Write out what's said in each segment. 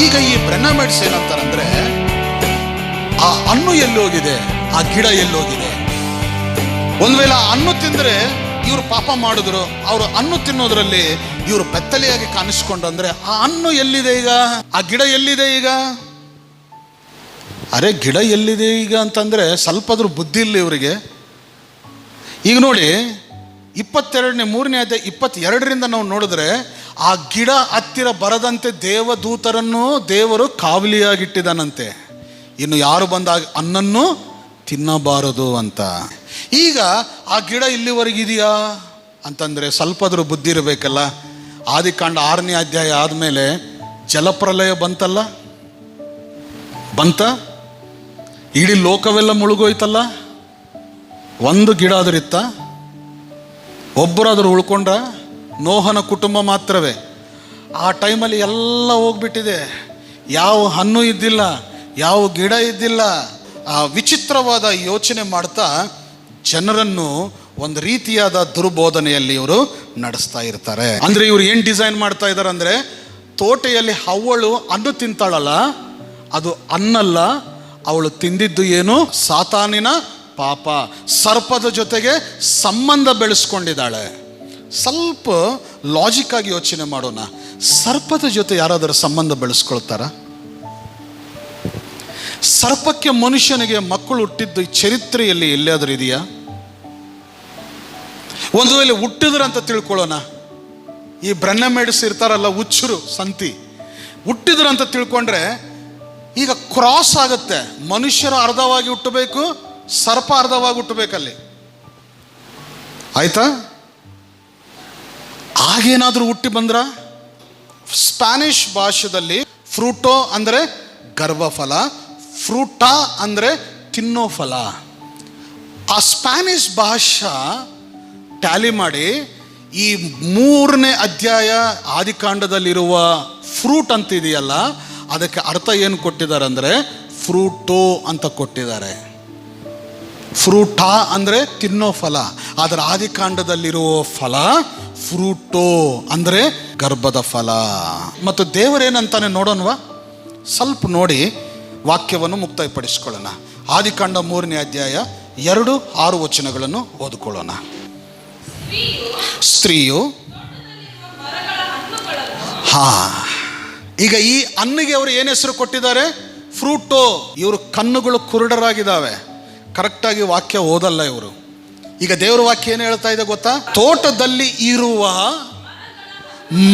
ಈಗ ಈ ಬ್ರೆನ್ನಮೆಡ್ಸ್ ಏನಂತಾರಂದ್ರೆ, ಆ ಹಣ್ಣು ಎಲ್ಲೋಗಿದೆ, ಆ ಗಿಡ ಎಲ್ಲೋಗಿದೆ. ಒಂದ್ ವೇಳೆ ಆ ಹಣ್ಣು ತಿಂದ್ರೆ ಇವ್ರು ಪಾಪ ಮಾಡಿದ್ರು, ಅವರು ಹಣ್ಣು ತಿನ್ನೋದ್ರಲ್ಲಿ ಇವರು ಬೆತ್ತಲೆಯಾಗಿ ಕಾಣಿಸ್ಕೊಂಡ್ರೆ ಆ ಹಣ್ಣು ಎಲ್ಲಿದೆ ಈಗ, ಆ ಗಿಡ ಎಲ್ಲಿದೆ ಈಗ? ಅರೆ ಗಿಡ ಎಲ್ಲಿದೆ ಈಗ ಅಂತಂದ್ರೆ ಸ್ವಲ್ಪದ್ರೂ ಬುದ್ಧಿ ಇಲ್ಲ ಇವರಿಗೆ. ಈಗ ನೋಡಿ 3ನೇ ಅಧ್ಯಾಯ 22ರಿಂದ ನಾವು ನೋಡಿದ್ರೆ, ಆ ಗಿಡ ಹತ್ತಿರ ಬರದಂತೆ ದೇವದೂತರನ್ನು ದೇವರು ಕಾವಲಿಯಾಗಿಟ್ಟಿದ್ದಾನಂತೆ, ಇನ್ನು ಯಾರು ಬಂದಾಗ ಹಣ್ಣನ್ನು ತಿನ್ನಬಾರದು ಅಂತ. ಈಗ ಆ ಗಿಡ ಇಲ್ಲಿವರೆಗಿದೆಯಾ ಅಂತಂದರೆ ಸ್ವಲ್ಪದ್ರೂ ಬುದ್ಧಿ ಇರಬೇಕಲ್ಲ. ಆದಿಕಾಂಡ 6ನೇ ಅಧ್ಯಾಯ ಆದಮೇಲೆ ಜಲಪ್ರಲಯ ಬಂತಲ್ಲ, ಬಂತ, ಇಡೀ ಲೋಕವೆಲ್ಲ ಮುಳುಗೋಯ್ತಲ್ಲ. ಒಂದು ಗಿಡ ಆದ್ರಿತ್ತ, ಒಬ್ಬರಾದರೂ ಉಳ್ಕೊಂಡ್ರ? ನೋಹನ ಕುಟುಂಬ ಮಾತ್ರವೇ. ಆ ಟೈಮಲ್ಲಿ ಎಲ್ಲ ಹೋಗ್ಬಿಟ್ಟಿದೆ, ಯಾವ ಹಣ್ಣು ಇದ್ದಿಲ್ಲ, ಯಾವ ಗಿಡ ಇದ್ದಿಲ್ಲ. ಆ ವಿಚಿತ್ರವಾದ ಯೋಚನೆ ಮಾಡ್ತಾ ಜನರನ್ನು ಒಂದು ರೀತಿಯಾದ ದುರ್ಬೋಧನೆಯಲ್ಲಿ ಇವರು ನಡೆಸ್ತಾ ಇರ್ತಾರೆ. ಅಂದ್ರೆ ಇವರು ಏನು ಡಿಸೈನ್ ಮಾಡ್ತಾ ಇದ್ದಾರೆ ಅಂದ್ರೆ, ತೋಟೆಯಲ್ಲಿ ಹವ್ವಳು ಹಣ್ಣು ತಿಂತಾಳಲ್ಲ, ಅದು ಹಣ್ಣಲ್ಲ, ಅವಳು ತಿಂದಿದ್ದು ಏನು? ಸಾತಾನಿನ ಪಾಪ. ಸರ್ಪದ ಜೊತೆಗೆ ಸಂಬಂಧ ಬೆಳೆಸ್ಕೊಂಡಿದ್ದಾಳೆ. ಸ್ವಲ್ಪ ಲಾಜಿಕ್ ಆಗಿ ಯೋಚನೆ ಮಾಡೋಣ. ಸರ್ಪದ ಜೊತೆ ಯಾರಾದರೂ ಸಂಬಂಧ ಬೆಳೆಸ್ಕೊಳ್ತಾರ? ಸರ್ಪಕ್ಕೆ ಮನುಷ್ಯನಿಗೆ ಮಕ್ಕಳು ಹುಟ್ಟಿದ್ದು ಚರಿತ್ರೆಯಲ್ಲಿ ಎಲ್ಲಿಯಾದರೂ ಇದೆಯಾ? ಒಂದು ವೇಳೆ ಹುಟ್ಟಿದ್ರಂತ ತಿಳ್ಕೊಳ್ಳೋಣ, ಈ ಬ್ರೆನ್ನಮೆಡ್ಸ್ ಇರ್ತಾರಲ್ಲ, ಹುಚ್ಚರು ಸಂತಿ, ಹುಟ್ಟಿದ್ರಂತ ತಿಳ್ಕೊಂಡ್ರೆ ಈಗ ಕ್ರಾಸ್ ಆಗುತ್ತೆ. ಮನುಷ್ಯರು ಅರ್ಧವಾಗಿ ಹುಟ್ಟಬೇಕು, ಸರ್ಪ ಅರ್ಧವಾಗಿ ಹುಟ್ಟಬೇಕಲ್ಲಿ, ಆಯ್ತಾ? ಹಾಗೇನಾದರೂ ಹುಟ್ಟಿ ಬಂದ್ರ? ಸ್ಪ್ಯಾನಿಷ್ ಭಾಷೆಯಲ್ಲಿ ಫ್ರೂಟೋ ಅಂದರೆ ಗರ್ಭಫಲ, ಫ್ರೂಟಾ ಅಂದರೆ ತಿನ್ನೋ ಫಲ. ಆ ಸ್ಪ್ಯಾನಿಷ್ ಭಾಷಾ ಟ್ಯಾಲಿ ಮಾಡಿ ಈ 3ನೇ ಅಧ್ಯಾಯ ಆದಿಕಾಂಡದಲ್ಲಿರುವ ಫ್ರೂಟ್ ಅಂತ ಇದೆಯಲ್ಲ, ಅದಕ್ಕೆ ಅರ್ಥ ಏನು ಕೊಟ್ಟಿದ್ದಾರೆ ಅಂದರೆ ಫ್ರೂಟೋ ಅಂತ ಕೊಟ್ಟಿದ್ದಾರೆ. ಫ್ರೂಟಾ ಅಂದರೆ ತಿನ್ನೋ ಫಲ, ಅದರ ಆದಿಕಾಂಡದಲ್ಲಿರುವ ಫಲ ಫ್ರೂಟೋ ಅಂದರೆ ಗರ್ಭದ ಫಲ. ಮತ್ತು ದೇವರೇನಂತಾನೆ ನೋಡೋಣವಾ? ಸ್ವಲ್ಪ ನೋಡಿ ವಾಕ್ಯವನ್ನು ಮುಕ್ತಾಯಪಡಿಸ್ಕೊಳ್ಳೋಣ. ಆದಿಕಾಂಡ 3ನೇ ಅಧ್ಯಾಯ 2-6 ವಚನಗಳನ್ನು ಓದಿಕೊಳ್ಳೋಣ. ಸ್ತ್ರೀಯು ಈಗ ಈ ಹಣ್ಣಿಗೆ ಅವರು ಏನು ಹೆಸರು ಕೊಟ್ಟಿದ್ದಾರೆ? ಫ್ರೂಟೋ. ಇವರು ಕಣ್ಣುಗಳು ಕುರುಡರಾಗಿದ್ದಾವೆ, ಕರೆಕ್ಟಾಗಿ ವಾಕ್ಯ ಓದಲ್ಲ ಇವರು. ಈಗ ದೇವರ ವಾಕ್ಯ ಏನು ಹೇಳ್ತಾ ಇದೆ ಗೊತ್ತಾ? ತೋಟದಲ್ಲಿ ಇರುವ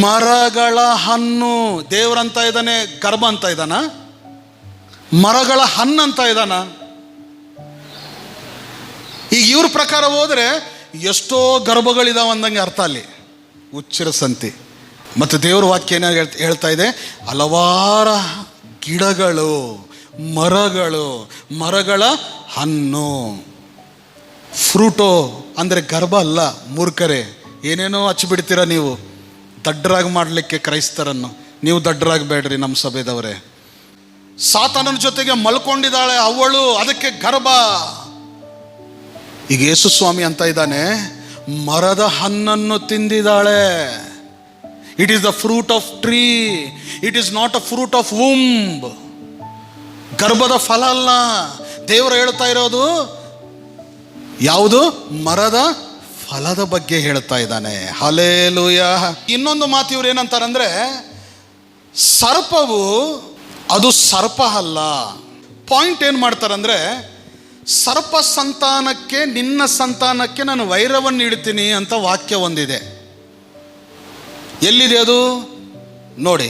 ಮರಗಳ ಹಣ್ಣು. ದೇವರಂತ ಇದ್ದಾನೆ ಗರ್ಭ ಅಂತ ಇದ್ದಾನ? ಮರಗಳ ಹಣ್ಣು ಅಂತ ಇದ್ದಾನ? ಈಗ ಇವ್ರ ಪ್ರಕಾರ ಹೋದ್ರೆ ಎಷ್ಟೋ ಗರ್ಭಗಳಿದಾವ ಅಂದಂಗೆ ಅರ್ಥ ಅಲ್ಲಿ, ಹುಚ್ಚರ ಸಂತಿ. ಮತ್ತು ದೇವರ ವಾಕ್ಯ ಏನ ಹೇಳ್ತಾ ಇದೆ? ಹಲವಾರು ಗಿಡಗಳು, ಮರಗಳು, ಮರಗಳ ಹಣ್ಣು. ಫ್ರೂಟೋ ಅಂದರೆ ಗರ್ಭ ಅಲ್ಲ. ಮೂರ್ಖರೇ, ಏನೇನೋ ಹಚ್ಚಿಬಿಡ್ತೀರ ನೀವು ದಡ್ಡರಾಗಿ ಮಾಡಲಿಕ್ಕೆ ಕ್ರೈಸ್ತರನ್ನು. ನೀವು ದಡ್ಡರಾಗಬೇಡ್ರಿ ನಮ್ಮ ಸಭೆದವರೇ. ಸಾತಾನನ ಜೊತೆಗೆ ಮಲ್ಕೊಂಡಿದ್ದಾಳೆ ಅವಳು, ಅದಕ್ಕೆ ಗರ್ಭ. ಈಗ ಯೇಸು ಸ್ವಾಮಿ ಅಂತ ಇದ್ದಾನೆ, ಮರದ ಹಣ್ಣನ್ನು ತಿಂದಿದ್ದಾಳೆ. It is the fruit of tree, it is not a fruit of womb. ಗರ್ಭದ ಫಲ ಅಲ್ಲ. ದೇವರು ಹೇಳ್ತಾ ಇರೋದು ಯಾವುದು? ಮರದ ಫಲದ ಬಗ್ಗೆ ಹೇಳ್ತಾ ಇದ್ದಾನೆ. ಹಲ್ಲೆಲೂಯಾ. ಇನ್ನೊಂದು ಮಾತು ಇವ್ರು ಏನಂತಾರಂದ್ರೆ, ಸರ್ಪವು ಅದು ಸರ್ಪ ಅಲ್ಲ. ಪಾಯಿಂಟ್ ಏನು ಮಾಡ್ತಾರಂದ್ರೆ, ಸರ್ಪ ಸಂತಾನಕ್ಕೆ ನಿನ್ನ ಸಂತಾನಕ್ಕೆ ನಾನು ವೈರವನ್ನು ಇಡ್ತೀನಿ ಅಂತ ವಾಕ್ಯ ಒಂದಿದೆ. ಎಲ್ಲಿದೆ ಅದು ನೋಡಿ,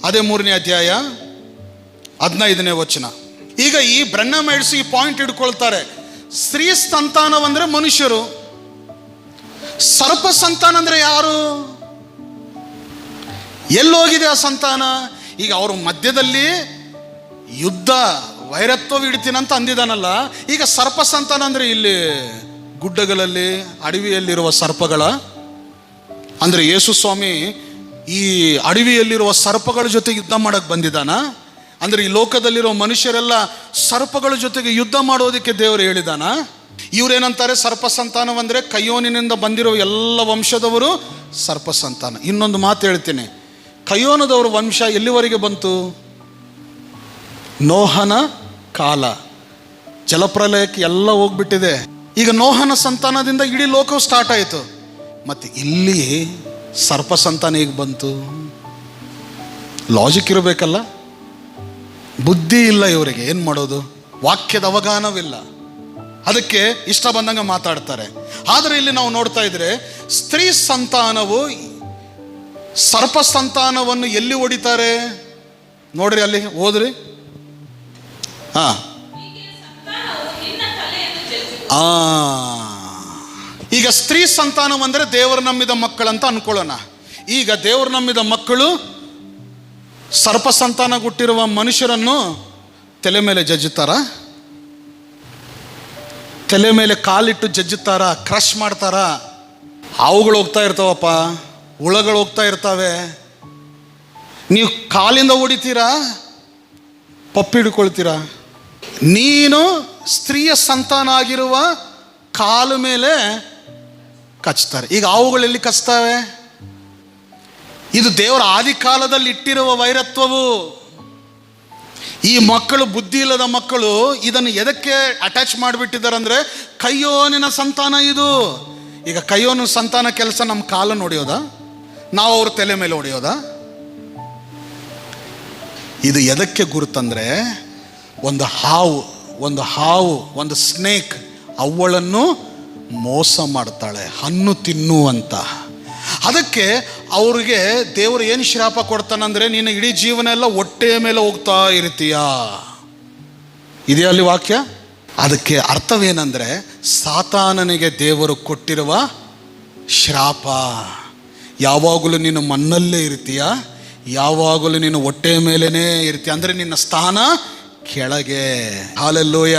ಅದೇ 3ನೇ ಅಧ್ಯಾಯ 15ನೇ ವಚನ. ಈಗ ಈ ಬ್ರೆನ್ನಮೆಡ್ಸ್ ಈ ಪಾಯಿಂಟ್ ಹಿಡ್ಕೊಳ್ತಾರೆ. ಸ್ತ್ರೀ ಸಂತಾನವಂದ್ರೆ ಮನುಷ್ಯರು, ಸರ್ಪ ಸಂತಾನ ಅಂದ್ರೆ ಯಾರು? ಎಲ್ಲೋಗಿದೆ ಆ ಸಂತಾನ? ಈಗ ಅವ್ರ ಮಧ್ಯದಲ್ಲಿ ಯುದ್ಧ ವೈರತ್ವ ಇಡ್ತೀನಂತ ಅಂದಿದ್ದಾನಲ್ಲ, ಈಗ ಸರ್ಪ ಸಂತಾನ ಅಂದ್ರೆ ಇಲ್ಲಿ ಗುಡ್ಡಗಳಲ್ಲಿ ಅಡವಿಯಲ್ಲಿರುವ ಸರ್ಪಗಳ ಅಂದ್ರೆ ಯೇಸು ಸ್ವಾಮಿ ಈ ಅಡವಿಯಲ್ಲಿರುವ ಸರ್ಪಗಳ ಜೊತೆಗೆ ಯುದ್ಧ ಮಾಡಕ್ಕೆ ಬಂದಿದ್ದಾನ? ಅಂದ್ರೆ ಈ ಲೋಕದಲ್ಲಿರೋ ಮನುಷ್ಯರೆಲ್ಲ ಸರ್ಪಗಳ ಜೊತೆಗೆ ಯುದ್ಧ ಮಾಡೋದಕ್ಕೆ ದೇವರು ಹೇಳಿದಾನ? ಇವ್ರೇನಂತಾರೆ, ಸರ್ಪ ಸಂತಾನವಂದ್ರೆ ಕಯ್ಯೋನಿನಿಂದ ಬಂದಿರೋ ಎಲ್ಲ ವಂಶದವರು ಸರ್ಪ ಸಂತಾನ. ಇನ್ನೊಂದು ಮಾತು ಹೇಳ್ತೀನಿ, ಕಯ್ಯೋನದವ್ರ ವಂಶ ಎಲ್ಲಿವರೆಗೆ ಬಂತು? ನೋಹನ ಕಾಲ, ಜಲಪ್ರಲಯಕ್ಕೆ ಎಲ್ಲ ಹೋಗ್ಬಿಟ್ಟಿದೆ. ಈಗ ನೋಹನ ಸಂತಾನದಿಂದ ಇಡೀ ಲೋಕವು ಸ್ಟಾರ್ಟ್ ಆಯಿತು. ಮತ್ತು ಇಲ್ಲಿ ಸರ್ಪ ಸಂತಾನ ಹೇಗೆ ಬಂತು? ಲಾಜಿಕ್ ಇರಬೇಕಲ್ಲ, ಬುದ್ಧಿ ಇಲ್ಲ ಇವರಿಗೆ. ಏನು ಮಾಡೋದು? ವಾಕ್ಯದ ಅವಗಾಹನವಿಲ್ಲ, ಅದಕ್ಕೆ ಇಷ್ಟ ಬಂದಂಗೆ ಮಾತಾಡ್ತಾರೆ. ಆದರೆ ಇಲ್ಲಿ ನಾವು ನೋಡ್ತಾ ಇದ್ರೆ ಸ್ತ್ರೀ ಸಂತಾನವು ಸರ್ಪ ಸಂತಾನವನ್ನು ಎಲ್ಲಿ ಹೊಡಿತಾರೆ ನೋಡ್ರಿ, ಅಲ್ಲಿ ಹೋದ್ರಿ. ಈಗ ಸ್ತ್ರೀ ಸಂತಾನವಂದರೆ ದೇವರು ನಂಬಿದ ಮಕ್ಕಳಂತ ಅನ್ಕೊಳ್ಳೋಣ. ಈಗ ದೇವರು ನಂಬಿದ ಮಕ್ಕಳು ಸರ್ಪ ಸಂತಾನ ಹುಟ್ಟಿರುವ ಮನುಷ್ಯರನ್ನು ತಲೆ ಮೇಲೆ ಜಜ್ಜುತ್ತಾರ, ತಲೆ ಮೇಲೆ ಕಾಲಿಟ್ಟು ಜಜ್ಜುತ್ತಾರ, ಕ್ರಶ್ ಮಾಡ್ತಾರ. ಹಾವುಗಳು ಹೋಗ್ತಾ ಇರ್ತಾವಪ್ಪ, ಹುಳಗಳು ಹೋಗ್ತಾ ಇರ್ತಾವೆ. ನೀವು ಕಾಲಿಂದ ಹೊಡಿತೀರಾ, ಪಪ್ಪಿ ಹಿಡ್ಕೊಳ್ತೀರಾ? ನೀನು ಸ್ತ್ರೀಯ ಸಂತಾನ ಆಗಿರುವ ಕಾಲು ಮೇಲೆ ಕಚ್ತಾರೆ. ಈಗ ಹಾವುಗಳೆಲ್ಲಿ ಕಚ್ತವೆ? ಇದು ದೇವರ ಆದಿಕಾಲದಲ್ಲಿ ಇಟ್ಟಿರುವ ವೈರತ್ವವು. ಈ ಮಕ್ಕಳು, ಬುದ್ಧಿ ಇಲ್ಲದ ಮಕ್ಕಳು, ಇದನ್ನು ಎದಕ್ಕೆ ಅಟ್ಯಾಚ್ ಮಾಡಿಬಿಟ್ಟಿದ್ದಾರೆ ಅಂದರೆ ಕಯ್ಯೋನಿನ ಸಂತಾನ ಇದು. ಈಗ ಕಯ್ಯೋನ ಸಂತಾನ ಕೆಲಸ ನಮ್ಮ ಕಾಲನ್ನು ಹೊಡೆಯೋದಾ, ನಾವು ಅವ್ರ ತಲೆ ಮೇಲೆ ಹೊಡೆಯೋದಾ? ಇದು ಎದಕ್ಕೆ ಗುರುತಂದರೆ ಒಂದು ಹಾವು, ಒಂದು ಸ್ನೇಕ್ ಅವಳನ್ನು ಮೋಸ ಮಾಡ್ತಾಳೆ, ಹಣ್ಣು ತಿನ್ನು ಅಂತ. ಅದಕ್ಕೆ ಅವ್ರಿಗೆ ದೇವರು ಏನು ಶಾಪ ಕೊಡ್ತಾನಂದ್ರೆ, ನೀನು ಇಡೀ ಜೀವನ ಎಲ್ಲ ಹೊಟ್ಟೆಯ ಮೇಲೆ ಹೋಗ್ತಾ ಇರ್ತೀಯ. ಇದೆಯಾ ಅಲ್ಲಿ ವಾಕ್ಯ? ಅದಕ್ಕೆ ಅರ್ಥವೇನೆಂದರೆ, ಸಾತಾನನಿಗೆ ದೇವರು ಕೊಟ್ಟಿರುವ ಶಾಪ. ಯಾವಾಗಲೂ ನೀನು ಮಣ್ಣಲ್ಲೇ ಇರ್ತೀಯ, ಯಾವಾಗಲೂ ನೀನು ಹೊಟ್ಟೆಯ ಮೇಲೇ ಇರ್ತೀಯ, ಅಂದರೆ ನಿನ್ನ ಸ್ಥಾನ ಕೆಳಗೆ. ಹಲ್ಲೆಲೂಯ.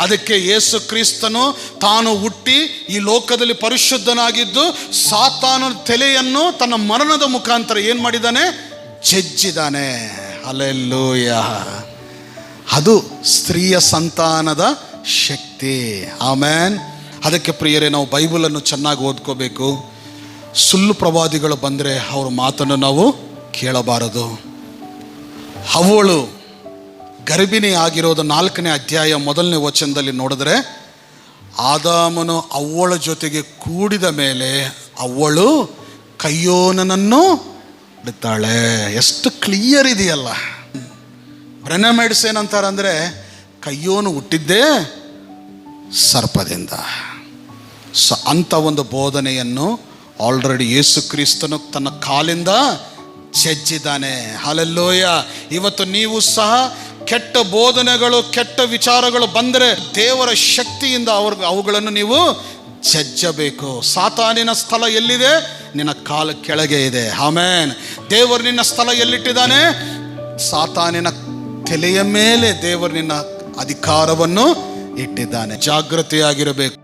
ಅದಕ್ಕೆ ಯೇಸು ಕ್ರಿಸ್ತನು ತಾನು ಹುಟ್ಟಿ ಈ ಲೋಕದಲ್ಲಿ ಪರಿಶುದ್ಧನಾಗಿದ್ದು ಸಾತಾನನ ತಲೆಯನ್ನು ತನ್ನ ಮರಣದ ಮುಖಾಂತರ ಏನು ಮಾಡಿದ್ದಾನೆ? ಜಜ್ಜಿದ್ದಾನೆ. ಹಲ್ಲೆಲೂಯ. ಅದು ಸ್ತ್ರೀಯ ಸಂತಾನದ ಶಕ್ತಿ. ಆಮೆನ್. ಅದಕ್ಕೆ ಪ್ರಿಯರೇ, ನಾವು ಬೈಬಲನ್ನು ಚೆನ್ನಾಗಿ ಓದ್ಕೋಬೇಕು. ಸುಳ್ಳು ಪ್ರವಾದಿಗಳು ಬಂದರೆ ಅವ್ರ ಮಾತನ್ನು ನಾವು ಕೇಳಬಾರದು. ಅವಳು ಗರ್ಭಿಣಿ ಆಗಿರೋದು 4ನೇ ಅಧ್ಯಾಯ 1ನೇ ವಚನದಲ್ಲಿ ನೋಡಿದ್ರೆ, ಆದಾಮನು ಅವಳ ಜೊತೆಗೆ ಕೂಡಿದ ಮೇಲೆ ಅವಳು ಕಯ್ಯೋನನನ್ನು ಬಿಡ್ತಾಳೆ. ಎಷ್ಟು ಕ್ಲಿಯರ್ ಇದೆಯಲ್ಲ. ಬ್ರೆನಮೈಡ್ಸ್ ಏನಂತಾರೆ ಅಂದರೆ, ಕಯ್ಯೋನು ಹುಟ್ಟಿದ್ದೇ ಸರ್ಪದಿಂದ. ಅಂಥ ಒಂದು ಬೋಧನೆಯನ್ನು ಆಲ್ರೆಡಿ ಯೇಸು ಕ್ರಿಸ್ತನು ತನ್ನ ಕಾಲಿಂದ ಜಜ್ಜಿದ್ದಾನೆ. ಹಲ್ಲೆಲೂಯ. ಇವತ್ತು ನೀವು ಸಹ ಕೆಟ್ಟ ಬೋಧನೆಗಳು, ಕೆಟ್ಟ ವಿಚಾರಗಳು ಬಂದರೆ ದೇವರ ಶಕ್ತಿಯಿಂದ ಅವುಗಳನ್ನು ನೀವು ಜಜ್ಜಬೇಕು. ಸಾತಾನಿನ ಸ್ಥಳ ಎಲ್ಲಿದೆ? ನಿನ್ನ ಕಾಲ ಕೆಳಗೆ ಇದೆ. ಆಮೆನ್. ದೇವರು ನಿನ್ನ ಸ್ಥಳ ಎಲ್ಲಿಟ್ಟಿದ್ದಾನೆ? ಸಾತಾನಿನ ತಲೆಯ ಮೇಲೆ ದೇವರು ನಿನ್ನ ಅಧಿಕಾರವನ್ನು ಇಟ್ಟಿದ್ದಾನೆ. ಜಾಗೃತಿಯಾಗಿರಬೇಕು.